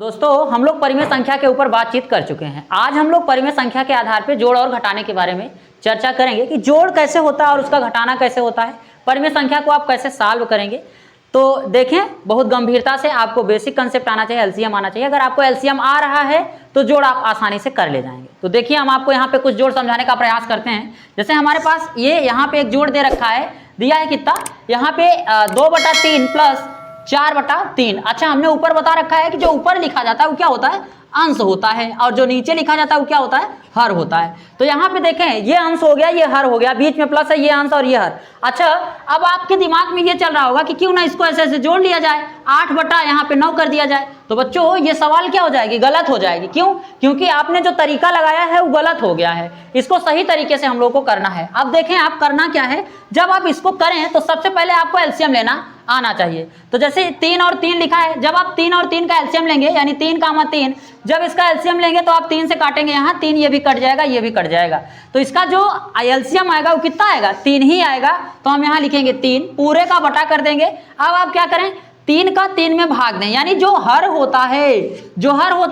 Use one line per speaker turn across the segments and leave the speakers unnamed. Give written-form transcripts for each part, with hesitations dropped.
दोस्तों हम लोग परिमेय संख्या के ऊपर बातचीत कर चुके हैं। आज हम लोग परिमेय संख्या के आधार पर जोड़ और घटाने के बारे में चर्चा करेंगे कि जोड़ कैसे होता है और उसका घटाना कैसे होता है, परिमेय संख्या को आप कैसे सॉल्व करेंगे। तो देखें, बहुत गंभीरता से आपको बेसिक कंसेप्ट आना चाहिए, एलसीएम आना चाहिए। अगर आपको एलसीएम आ रहा है तो जोड़ आप आसानी से कर ले जाएंगे। तो देखिए, हम आपको यहाँ पे कुछ जोड़ समझाने का प्रयास करते हैं। जैसे हमारे पास ये यहाँ पे एक जोड़ दे रखा है, दिया है कितना, यहाँ पे 2/3 प्लस 4/3। अच्छा, हमने ऊपर बता रखा है कि जो ऊपर लिखा जाता है वो क्या होता है, अंश होता है, और जो नीचे लिखा जाता है वो क्या होता है, हर होता है। तो यहाँ पे देखें, ये अंश हो गया, ये हर हो गया, बीच में प्लस है, ये अंश और ये हर। अच्छा, अब आपके दिमाग में ये चल रहा होगा कि क्यों ना इसको ऐसे ऐसे जोड़ लिया जाए, 8/9 कर दिया जाए। तो बच्चों, ये सवाल क्या हो जाएगी, गलत हो जाएगी। क्यों? क्योंकि आपने जो तरीका लगाया है वो गलत हो गया है। इसको सही तरीके से हम लोग को करना है। अब देखें, आप करना क्या है, जब आप इसको करें तो सबसे पहले आपको एलसीएम लेना आना चाहिए। तो जैसे 3 और 3 लिखा है, जब आप 3 और 3 का एलसीएम लेंगे, यानी 3, जब इसका एलसीएम लेंगे तो आप 3 से काटेंगे, यहाँ 3, ये भी कट जाएगा, ये भी कट जाएगा। तो इसका जो एलसीएम आएगा वो कितना आएगा, 3 ही आएगा। तो हम यहाँ लिखेंगे 3, पूरे का बटा कर देंगे। अब आप क्या करें, 3 का 3 में भाग दें, यानी जो हर होता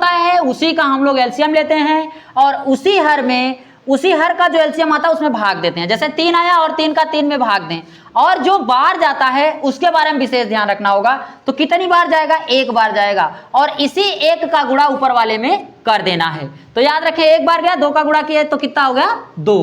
है उसी का हम लोग एलसीएम लेते हैं, और उसी हर का जो एलसीएम आता है उसमें भाग देते हैं। जैसे 3 आया और 3 का 3 में भाग दें, और जो बार जाता है उसके बारे में विशेष ध्यान रखना होगा। तो कितनी बार जाएगा, 1 बार जाएगा, और इसी 1 का गुणा ऊपर वाले में कर देना है। तो याद रखें, 1 बार गया, 2 का गुणा किया तो कितना हो गया, 2,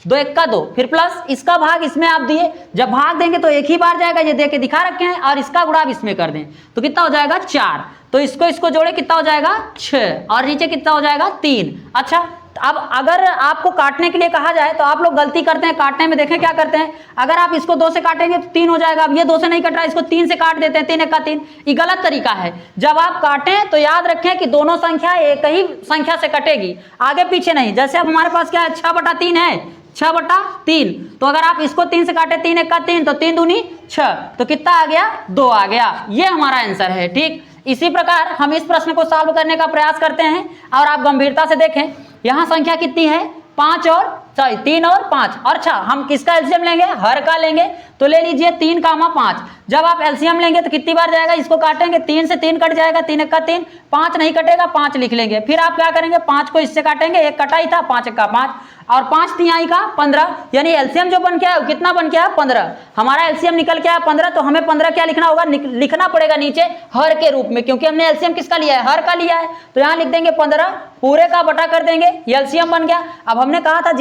2 1 का 2, फिर प्लस इसका भाग इसमें आप दिए, जब भाग देंगे तो 1 ही बार जाएगा, ये दे के दिखा रखे हैं, और इसका गुणा आप इसमें कर दें तो कितना हो जाएगा, 4। तो इसको जोड़े कितना हो जाएगा, 6, और नीचे कितना हो जाएगा, 3। अच्छा, अब अगर आपको काटने के लिए कहा जाए तो आप लोग गलती करते हैं काटने में। देखें क्या करते हैं, अगर आप इसको 2 से काटेंगे तो 3 हो जाएगा। अब ये 2 से नहीं कट रहा है, इसको 3 से काट देते हैं, 3 1 का 3। ये गलत तरीका है। जब आप काटें तो याद रखें कि दोनों संख्या एक ही संख्या से कटेगी, आगे पीछे नहीं। जैसे अब हमारे पास क्या है, 6/3 है, 6/3। तो अगर आप इसको 3 से काटे, 3 1 का 3, तो 3 दूनी 6, तो कितना आ गया, 2 आ गया। ये हमारा आंसर है। ठीक, इसी प्रकार हम इस प्रश्न को सॉल्व करने का प्रयास करते हैं, और आप गंभीरता से देखें, यहाँ संख्या कितनी है, 3 और 5। अच्छा, हम किसका एलसीएम लेंगे, हर का लेंगे। तो ले लीजिए 3, 5। जब आप एलसीएम लेंगे तो कितनी बार जाएगा, इसको काटेंगे, 3 से 3 कट जाएगा, 3 1 का 3, 5 नहीं कटेगा, 5 लिख लेंगे। फिर आप क्या करेंगे, 5 को इससे काटेंगे, 1 कटा ही था, 5 1 का 5, और 5 3 का 15, यानी एलसीएम जो बन के आया कितना बन के आया, 15। हमारा एलसीएम निकल के आया 15, तो हमें 15 क्या लिखना होगा, लिखना पड़ेगा नीचे हर के रूप में, क्योंकि हमने एलसीएम किसका लिया है, हर का लिया है। तो यहाँ लिख देंगे 15, पूरे का बटा कर देंगे, ये एलसीएम बन गया। अब हमने कहा था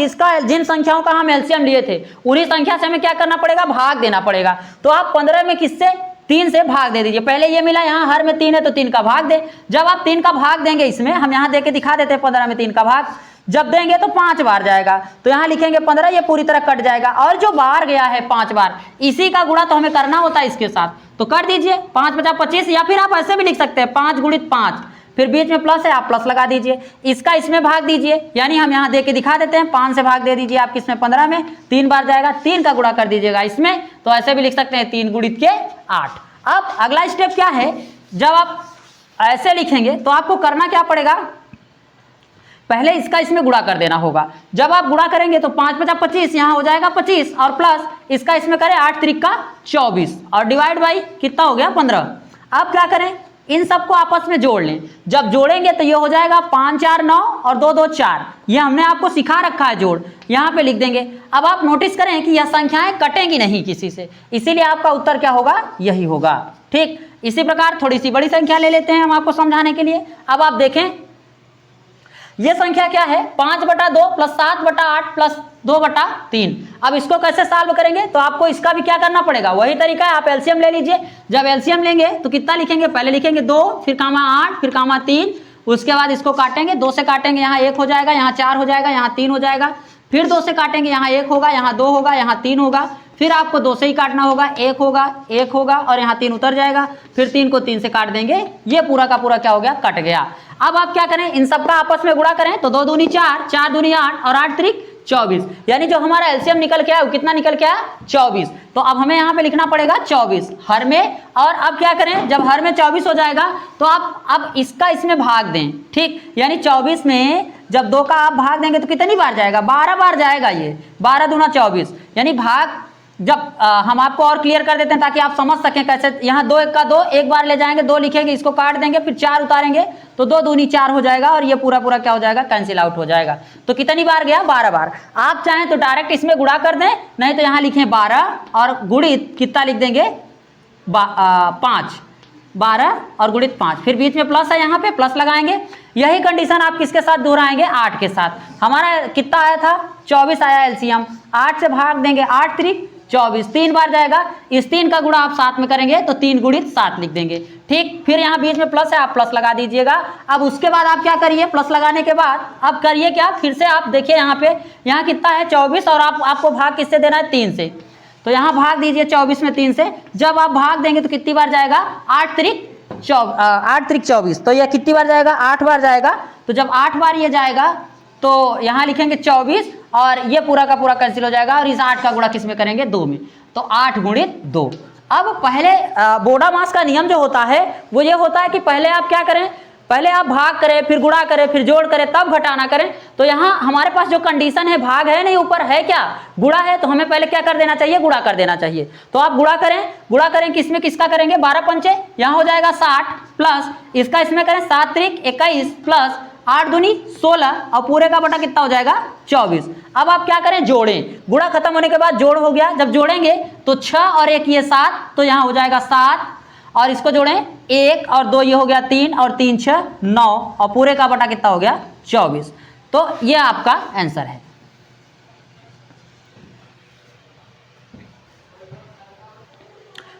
जिन संख्याओं का हम एलसीएम लिए थे उन्हीं संख्या से हमें क्या करना पड़ेगा, भाग देना पड़ेगा। तो आप 15 में किससे, 3 से भाग दे दीजिए। पहले ये मिला, यहाँ हर में 3 है तो 3 का भाग दे। जब आप 3 का भाग देंगे, इसमें हम यहाँ देके दिखा देते हैं, 15 में 3 का भाग जब देंगे तो 5 बार जाएगा। तो यहाँ लिखेंगे 15, ये पूरी तरह कट जाएगा, और जो बाहर गया है 5 बार, इसी का गुणा तो हमें करना होता है इसके साथ। तो कर दीजिए, 5 × 25, या फिर आप ऐसे भी लिख सकते हैं 5 × 5, फिर बीच में प्लस है, आप प्लस लगा दीजिए, इसका इसमें भाग दीजिए, यानी हम यहाँ दे के दिखा देते हैं, 5 से भाग दे दीजिए आप किसमें, 15 में, 3 बार जाएगा, 3 का गुणा कर दीजिएगा इसमें। तो ऐसे भी लिख सकते हैं 3 × 8। अब अगला स्टेप क्या है, जब आप ऐसे लिखेंगे तो आपको करना क्या पड़ेगा, पहले इसका इसमें गुणा कर देना होगा। जब आप गुणा करेंगे तो 5 × 25, यहाँ हो जाएगा 25, और प्लस इसका इसमें करें 8 3 का 24, और डिवाइड बाई कितना हो गया, 15। अब क्या करें, इन सबको आपस में जोड़ लें। जब जोड़ेंगे तो ये हो जाएगा 5 4 9 और 2 2 4। ये हमने आपको सिखा रखा है जोड़, यहाँ पे लिख देंगे। अब आप नोटिस करें कि यह संख्याएं कटेंगी नहीं किसी से, इसीलिए आपका उत्तर क्या होगा, यही होगा। ठीक, इसी प्रकार थोड़ी सी बड़ी संख्या ले लेते हैं हम आपको समझाने के लिए। अब आप देखें, ये संख्या क्या है, 5/2 प्लस 7/8 प्लस 2/3। अब इसको कैसे सॉल्व करेंगे, तो आपको इसका भी क्या करना पड़ेगा, वही तरीका है, आप एलसीएम ले लीजिए। जब एलसीएम लेंगे तो कितना लिखेंगे, पहले लिखेंगे 2, फिर 8, फिर 3, उसके बाद इसको काटेंगे, 2 से काटेंगे, यहाँ 1 हो जाएगा, यहाँ 4 हो जाएगा, यहाँ 3 हो जाएगा, फिर 2 से काटेंगे, यहाँ 1 होगा, यहाँ 2 होगा, यहाँ 3 होगा, फिर आपको 2 से ही काटना होगा, 1 होगा, 1 होगा, और यहाँ 3 उतर जाएगा, फिर 3 को 3 से काट देंगे, ये पूरा का पूरा क्या हो गया, कट गया। अब आप क्या करें, इन सबका आपस में गुणा करें, तो 2 दूनी 4, 4 दूनी 8, और 8 3 24, यानी जो हमारा एलसीएम निकल के आया वो कितना निकल के आया, 24। तो अब हमें यहाँ पे लिखना पड़ेगा 24 हर में। और अब क्या करें, जब हर में 24 हो जाएगा तो आप अब इसका इसमें भाग दें। ठीक, यानी 24 में जब 2 का आप भाग देंगे तो कितनी बार जाएगा, 12 बार जाएगा। ये 12 दूना 24, यानी भाग जब हम आपको और क्लियर कर देते हैं ताकि आप समझ सकें कैसे। यहाँ 2 1 का 2, एक बार ले जाएंगे 2 लिखेंगे, इसको काट देंगे, फिर 4 उतारेंगे तो 2 दूनी 4 हो जाएगा और ये पूरा पूरा क्या हो जाएगा, कैंसिल आउट हो जाएगा। तो कितनी बार गया, 12 बार। आप चाहें तो डायरेक्ट इसमें गुणा कर दें, नहीं तो यहाँ लिखें 12 और गुणित कितना लिख देंगे 5, 12 और गुणित 5, फिर बीच में प्लस है, यहाँ पे प्लस लगाएंगे। यही कंडीशन आप किसके साथ दोहराएंगे, 8 के साथ। हमारा कितना आया था, 24 आया एलसीएम, 8 से भाग देंगे, 8 3 24, 3 बार जाएगा। इस 3 का गुणा आप 7 में करेंगे तो 3 गुणित 7 लिख देंगे। ठीक, फिर यहाँ बीच में प्लस है, आप प्लस लगा दीजिएगा। अब उसके बाद आप क्या करिए, प्लस लगाने के बाद अब करिए क्या, फिर से आप देखिए यहाँ पे, यहाँ कितना है 24 और आपको भाग किससे देना है, 3 से। तो यहाँ भाग दीजिए 24 में 3 से। जब आप भाग देंगे तो कितनी बार जाएगा, 8 3 24, तो यह कितनी बार जाएगा, 8 बार जाएगा। तो जब 8 बार ये जाएगा तो यहाँ लिखेंगे 24 और ये पूरा का पूरा कैंसिल हो जाएगा और इस 8 का गुणा किस में करेंगे, 2 में। तो 8 गुणित 2। अब पहले बोडामास का नियम जो होता है वो ये होता है कि पहले आप क्या करें, पहले आप भाग करें, फिर गुणा करें, फिर जोड़ करें, तब घटाना करें। तो यहाँ हमारे पास जो कंडीशन है, भाग है नहीं, ऊपर है क्या, गुणा है, तो हमें पहले क्या कर देना चाहिए, गुणा कर देना चाहिए। तो आप गुणा करें किसमें, किसका करेंगे, 12 पंचे, यहाँ हो जाएगा 60 प्लस इसका इसमें करें 7 3 21 प्लस 8 दूनी 16 और पूरे का बटा कितना हो जाएगा, 24। अब आप क्या करें, जोड़ें। गुणा खत्म होने के बाद जोड़ हो गया, जब जोड़ेंगे तो 6 और 1 ये 7, तो यहाँ हो जाएगा 7 और इसको जोड़ें 1 और 2 ये हो गया 3 और 3 6 9 और पूरे का बटा कितना हो गया, 24। तो ये आपका आंसर है।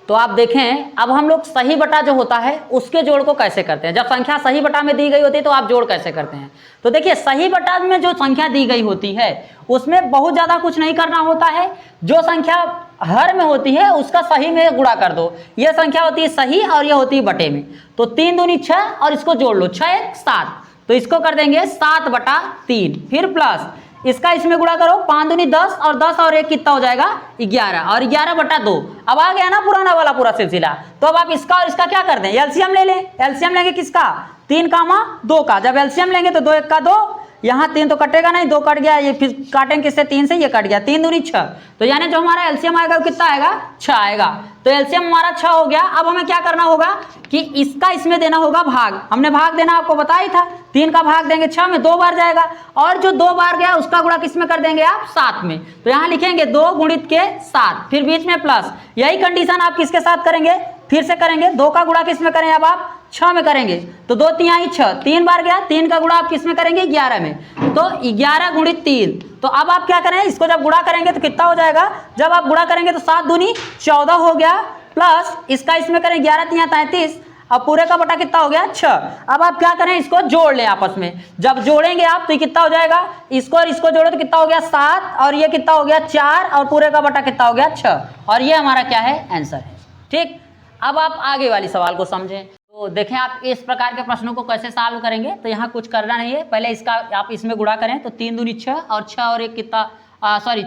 तो आप देखें, अब हम लोग सही बटा जो होता है उसके जोड़ को कैसे करते हैं। जब संख्या सही बटा में दी गई होती है तो आप जोड़ कैसे करते हैं। तो देखिए, सही बटा में जो संख्या दी गई होती है उसमें बहुत ज़्यादा कुछ नहीं करना होता है। जो संख्या हर में होती है उसका सही में गुणा कर दो। यह संख्या होती है सही और यह होती है बटे में। तो 3 दूनी 6 और इसको जोड़ लो, 6 1 7, तो इसको कर देंगे 7 बटा 3, फिर प्लस इसका इसमें गुणा करो, 5 दूनी 10 और 10 और 1 कितना हो जाएगा, 11 और 11 बटा 2। अब आ गया ना पुराना वाला पूरा सिलसिला। तो अब आप इसका और इसका क्या कर दें, एलसीएम ले लें। एलसीएम लेंगे किसका, 3 कामा 2 का। जब एलसीएम लेंगे तो 2 1 का 2, यहाँ 3 तो कटेगा नहीं, 2 कट गया, ये फिर काटेंगे किससे, 3 से, ये कट गया, 3 दूनी 6। तो यानी जो हमारा एलसीएम आएगा वो कितना आएगा, 6 आएगा। तो एलसीएम हमारा 6 हो गया। अब हमें क्या करना होगा कि इसका इसमें देना होगा भाग। हमने भाग देना आपको बताया था, 3 का भाग देंगे 6 में, 2 बार जाएगा और जो 2 बार गया उसका गुणा किस में कर देंगे आप, 7 में। तो यहाँ लिखेंगे 2 गुणित के 7, फिर बीच में प्लस। यही कंडीशन आप किसके साथ करेंगे, फिर से करेंगे, 2 का गुणा किस में करें, अब आप 6 में करेंगे। तो 2 3 6, 3 बार गया, 3 का गुणा आप किस में करेंगे, 11 में। तो 11 गुणित 3। तो अब आप क्या करें, इसको जब गुणा करेंगे तो कितना हो जाएगा, जब आप गुणा करेंगे तो 7 दूनी 14 हो गया, प्लस इसका इसमें करें 11 3 33 अब पूरे का बटा कितना हो गया, 6। अब आप क्या करें, इसको जोड़ लें आपस में। जब जोड़ेंगे आप तो ये कितना हो जाएगा, इसको और इसको जोड़ो तो कितना हो गया, 7 और ये कितना हो गया, 4 और पूरे का बटा कितना हो गया, 6। और ये हमारा क्या है, आंसर है। ठीक, अब आप आगे वाली सवाल को समझें। तो देखें, आप इस प्रकार के प्रश्नों को कैसे सॉल्व करेंगे। तो यहाँ कुछ करना नहीं है, पहले इसका आप इसमें गुणा करें तो 3 दूनी 6 और 6 और 1 कितना,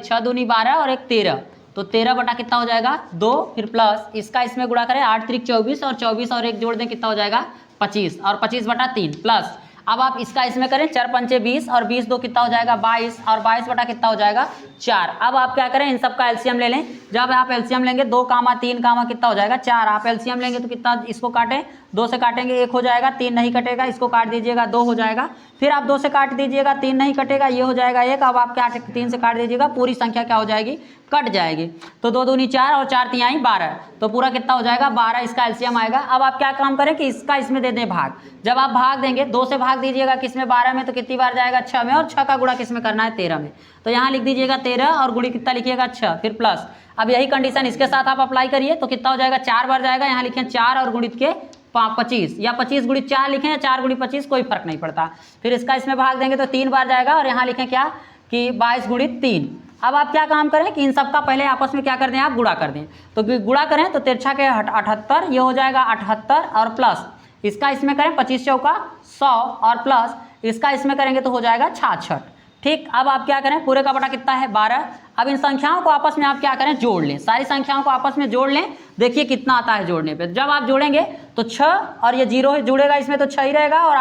6 दूनी 12 और 1 13, तो 13 बटा कितना हो जाएगा, 2, फिर प्लस इसका इसमें गुणा करें 8 3 24 और 24 और 1 जोड़ दें कितना हो जाएगा, 25 और 25 बटा 3 प्लस। अब आप इसका इसमें करें 4 पंचे 20 और 20 2 कितना हो जाएगा, 22 और 22 बटा कितना हो जाएगा, 4। अब आप क्या करें, इन सब का एलसीएम ले लें। जब आप एलसीएम लेंगे 2 कामा 3 कामा कितना हो जाएगा, 4। आप एलसीएम लेंगे तो कितना, इसको काटें, 2 से काटेंगे 1 हो जाएगा, 3 नहीं कटेगा, इसको काट दीजिएगा 2 हो जाएगा, फिर आप 2 से काट दीजिएगा, 3 नहीं कटेगा, ये हो जाएगा 1। अब आप क्या 3 से काट दीजिएगा, पूरी संख्या क्या हो जाएगी, कट जाएगी। तो 2 दूनी 4 और 4 3 12, तो पूरा कितना हो जाएगा, 12 इसका एलसीएम आएगा। अब आप क्या काम करें कि इसका इसमें दे दें भाग। जब आप भाग देंगे 2 से भाग दीजिएगा किसमें, 12 में, तो कितनी बार जाएगा, 6 में, और 6 का गुणा किसमें करना है, 13 में। तो यहाँ लिख दीजिएगा 13 और गुणी कितना लिखिएगा, 6, फिर प्लस। अब यही कंडीशन इसके साथ आप अप्लाई करिए तो कितना हो जाएगा, 4 बार जाएगा, यहाँ लिखें 4 और गुणित के 25 या 25 गुणित 4 लिखें या 4 गुणित 25, कोई फर्क नहीं पड़ता। फिर इसका इसमें भाग देंगे तो 3 बार जाएगा और यहाँ लिखें क्या कि 22 गुणित 3। अब आप क्या काम करें कि इन सब का पहले आपस में क्या कर दें, आप गुणा कर दें। तो गुणा करें तो 13 के 78, ये हो जाएगा 78 और प्लस इसका इसमें करें 25 चौका 100 और प्लस इसका इसमें करेंगे तो हो जाएगा 66। ठीक, अब आप क्या करें, पूरे का बटा कितना है, 12। अब इन संख्याओं को आपस में आप क्या करें, जोड़ लें। सारी संख्याओं को आपस में जोड़ लें, देखिए कितना आता है जोड़ने पे। जब आप जोड़ेंगे तो 6 और ये 0 जुड़ेगा इसमें तो 6 ही रहेगा, और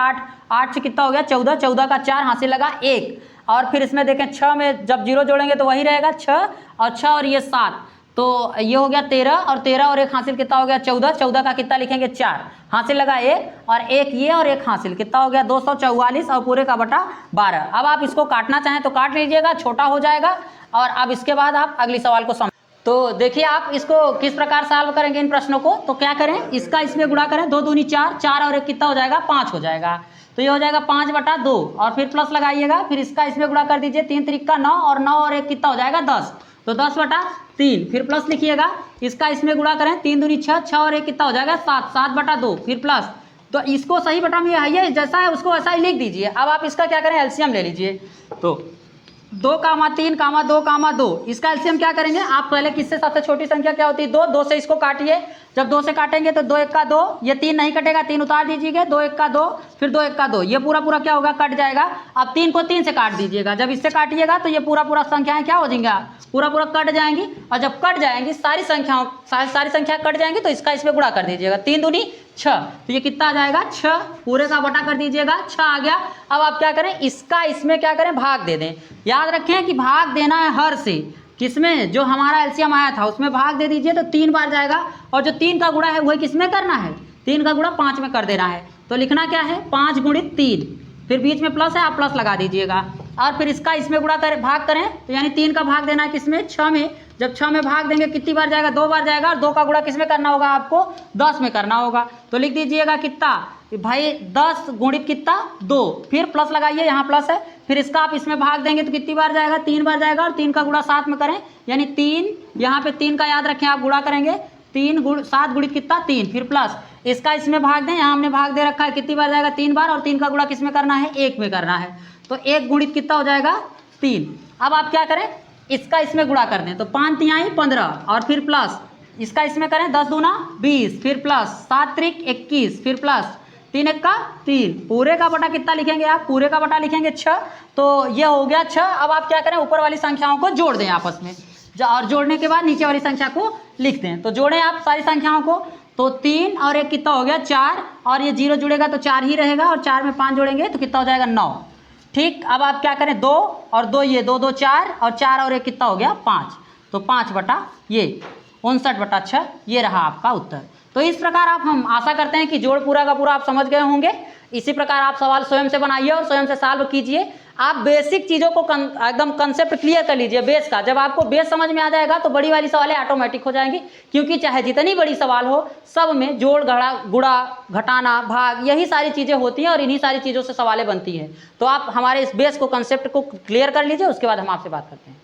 8 से कितना हो गया, 14, 14 का 4 हासिल लगा 1, और फिर इसमें देखें 6 में जब 0 जोड़ेंगे तो वही रहेगा 6 और 6 और ये 7, तो ये हो गया 13 और 13 और एक हासिल कितना हो गया 14, 14 का कितना लिखेंगे 4 हासिल लगा एक और एक ये और एक हासिल कितना हो गया 244 और पूरे का बटा 12। अब आप इसको काटना चाहें तो काट लीजिएगा, छोटा हो जाएगा। और अब इसके बाद आप अगली सवाल को समझ। तो देखिए आप इसको किस प्रकार सॉल्व करेंगे इन प्रश्नों को। तो क्या करें, इसका इसमें गुणा करें, 2 दूनी 4, 4 और एक कितना हो जाएगा 5 हो जाएगा। तो ये हो जाएगा 5/2 और फिर प्लस लगाइएगा, फिर इसका इसमें गुणा कर दीजिए, 3 त्रिक 9 और 9 और एक कितना हो जाएगा 10, तो 10/3 फिर प्लस लिखिएगा, इसका इसमें गुणा करें, 3 दूनी 6, 6 और एक कितना हो जाएगा 7, 7/2 फिर प्लस। तो इसको सही बटा में है जैसा है उसको वैसा ही लिख दीजिए। अब आप इसका क्या करें, एलसीएम ले लीजिए। तो 2,3, 2,2, इसका एलसीएम क्या करेंगे आप, पहले किससे सबसे छोटी संख्या क्या होती है 2, 2 से इसको काटिए। जब 2 से काटेंगे तो 2 1 का 2, ये 3 नहीं कटेगा, 3 उतार दीजिएगा, 2 1 का 2 फिर 2 1 का 2, ये पूरा पूरा क्या होगा कट जाएगा। अब 3 को 3 से काट दीजिएगा, जब इससे काटिएगा तो ये पूरा पूरा संख्याएं क्या हो जाएंगी, पूरा पूरा कट जाएंगी। और जब कट जाएंगी सारी संख्या कट जाएंगी तो इसका इसमें गुणा कर दीजिएगा, 3 दूनी 6, तो ये कितना आ जाएगा 6, पूरे का बटा कर दीजिएगा, 6 आ गया। अब आप क्या करें, इसका इसमें क्या करें भाग दे दें। याद रखें कि भाग देना है हर से, किसमें जो हमारा एलसीएम आया था उसमें भाग दे दीजिए तो 3 बार जाएगा। और जो 3 का गुणा है वही किसमें करना है, 3 का गुणा 5 में कर देना है। तो लिखना क्या है 5 × 3, फिर बीच में प्लस है आप प्लस लगा दीजिएगा। और फिर इसका इसमें गुणा करें, भाग करें, तो यानी 3 का भाग देना है किसमें 6 में। जब 6 में भाग देंगे कितनी बार जाएगा 2 बार जाएगा। और 2 का गुणा किसमें करना होगा आपको 10 में करना होगा। तो लिख दीजिएगा कितना भाई 10 × कितना 2, फिर प्लस लगाइए, यहाँ प्लस है, फिर इसका आप इसमें भाग देंगे तो कितनी बार जाएगा 3 बार जाएगा। और 3 का गुणा 7 में करें, यानी 3, यहाँ पे 3 का याद रखें आप गुणा करेंगे, 3 × 7 × कितना 3, फिर प्लस इसका इसमें भाग दें, यहाँ हमने भाग दे रखा है कितनी बार जाएगा 3 बार। और 3 का गुणा किसमें करना है 1 में करना है, तो 1 × कितना हो जाएगा 3। अब आप क्या करें, इसका इसमें गुणा कर दें, तो 5 × 15 और फिर प्लस इसका इसमें करें, 10 दूना 20 फिर प्लस 7 त्रिक 21 फिर प्लस 3 1 का 3, पूरे का बटा कितना लिखेंगे आप, पूरे का बटा लिखेंगे 6। तो ये हो गया 6। अब आप क्या करें, ऊपर वाली संख्याओं को जोड़ दें आपस में, और जोड़ने के बाद नीचे वाली संख्या को लिख दें। तो जोड़ें आप सारी संख्याओं को, तो 3 और 1 कितना हो गया 4, और ये 0 जुड़ेगा तो 4 ही रहेगा, और 4 में 5 जोड़ेंगे तो कितना हो जाएगा 9। ठीक, अब आप क्या करें 2 और 2 ये 2 2 4 और 4 और 1 कितना हो गया 5, तो 5/59/6 ये रहा आपका उत्तर। तो इस प्रकार हम आशा करते हैं कि जोड़ पूरा का पूरा आप समझ गए होंगे। इसी प्रकार आप सवाल स्वयं से बनाइए और स्वयं से सॉल्व कीजिए। आप बेसिक चीज़ों को एकदम कंसेप्ट क्लियर कर लीजिए बेस का। जब आपको बेस समझ में आ जाएगा तो बड़ी वाली सवालें ऑटोमेटिक हो जाएंगी, क्योंकि चाहे जितनी बड़ी सवाल हो सब में जोड़ गुणा घटाना भाग यही सारी चीज़ें होती हैं, और इन्हीं सारी चीज़ों से सवालें बनती हैं। तो आप हमारे इस बेस को कंसेप्ट को क्लियर कर लीजिए, उसके बाद हम आपसे बात करते हैं।